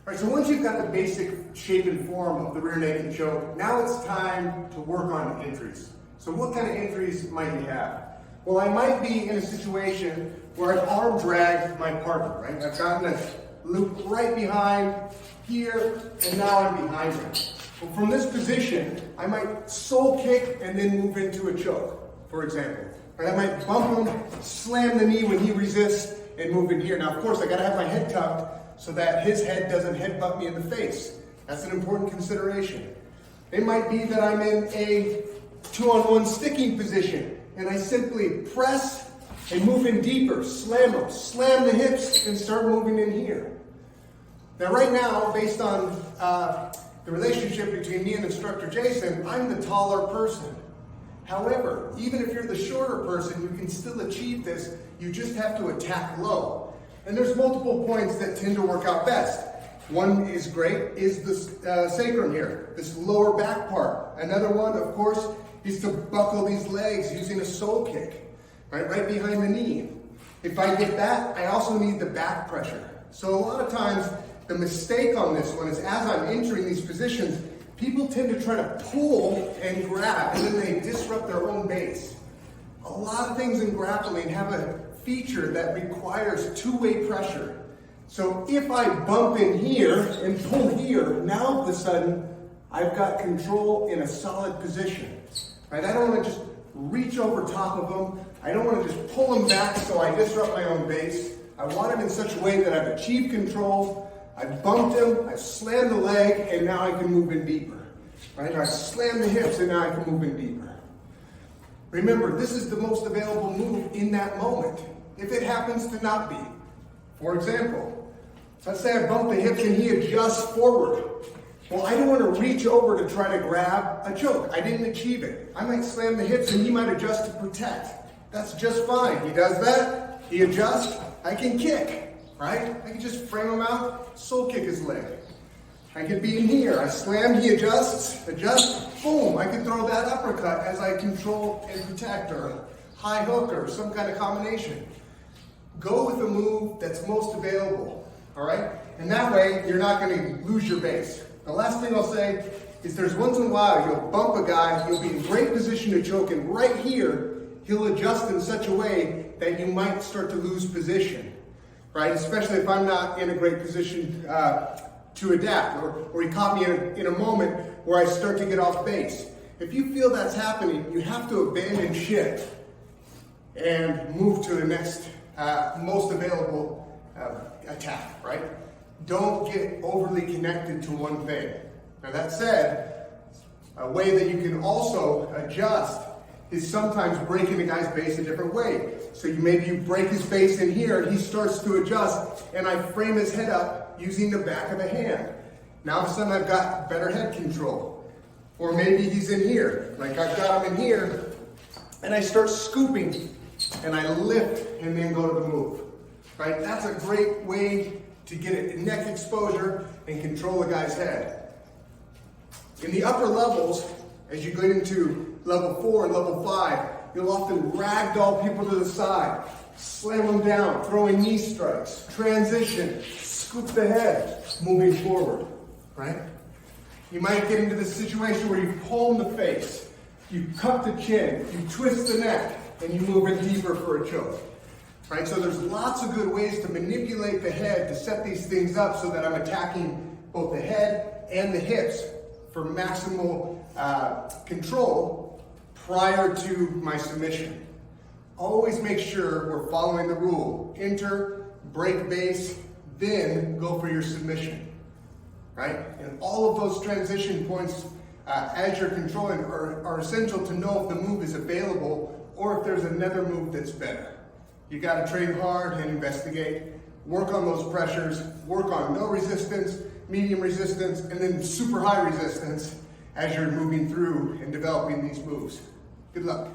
All right, so once you've got the basic shape and form of the rear naked choke, now it's time to work on entries. So what kind of entries might you have? Well, I might be in a situation where I've arm dragged my partner, right? I've gotten a loop right behind here, and now I'm behind him. Well, from this position, I might sole kick and then move into a choke, for example. Right? I might bump him, slam the knee when he resists, and move in here. Now, of course, I gotta have my head tucked so that his head doesn't headbutt me in the face. That's an important consideration. It might be that I'm in a 2-on-1 sticking position, and I simply press and move in deeper, slam them, slam the hips, and start moving in here. Now, right now, based on the relationship between me and instructor Jason, I'm the taller person. However, even if you're the shorter person, you can still achieve this. You just have to attack low. And there's multiple points that tend to work out best. One is great, is this sacrum here, this lower back part. Another one, of course, is to buckle these legs using a sole kick, right behind the knee. If I get that, I also need the back pressure. So a lot of times, the mistake on this one is as I'm entering these positions, people tend to try to pull and grab, and then they disrupt their own base. A lot of things in grappling have a feature that requires two-way pressure. So if I bump in here and pull here, now all of a sudden, I've got control in a solid position. Right? I don't want to just reach over top of them. I don't want to just pull them back so I disrupt my own base. I want it in such a way that I've achieved control. I've bumped him, I've slammed the leg, and now I can move in deeper. Right? I've slammed the hips, and now I can move in deeper. Remember, this is the most available move in that moment. If it happens to not be, for example, let's say I bump the hips and he adjusts forward. Well, I don't want to reach over to try to grab a choke. I didn't achieve it. I might slam the hips and he might adjust to protect. That's just fine. He does that, he adjusts, I can kick, right? I can just frame him out, sole kick his leg. I could be in here, I slam, he adjusts, adjust, boom, I can throw that uppercut as I control and protect, or a high hook, or some kind of combination. Go with the move that's most available, all right? And that way, you're not gonna lose your base. The last thing I'll say is there's once in a while, you'll bump a guy, you'll be in great position to choke, and right here, he'll adjust in such a way that you might start to lose position, right? Especially if I'm not in a great position to adapt, or he caught me in a moment where I start to get off base. If you feel that's happening, you have to abandon ship and move to the next most available attack, right? Don't get overly connected to one thing. Now that said, a way that you can also adjust is sometimes breaking the guy's base a different way. So maybe you break his base in here, he starts to adjust, and I frame his head up using the back of the hand. Now all of a sudden I've got better head control. Or maybe he's in here, like I've got him in here, and I start scooping, and I lift and then go to the move. Right? That's a great way to get a neck exposure and control the guy's head. In the upper levels, as you get into level 4 and level 5, you'll often ragdoll people to the side, slam them down, throwing knee strikes, transition, scoop the head, moving forward, right? You might get into this situation where you pull in the face, you cup the chin, you twist the neck, and you move in deeper for a choke, right? So there's lots of good ways to manipulate the head to set these things up so that I'm attacking both the head and the hips for maximal control prior to my submission. Always make sure we're following the rule. Enter, break base, then go for your submission, right? And all of those transition points as you're controlling are essential to know if the move is available or if there's another move that's better. You gotta train hard and investigate, work on those pressures, work on no resistance, medium resistance, and then super high resistance as you're moving through and developing these moves. Good luck.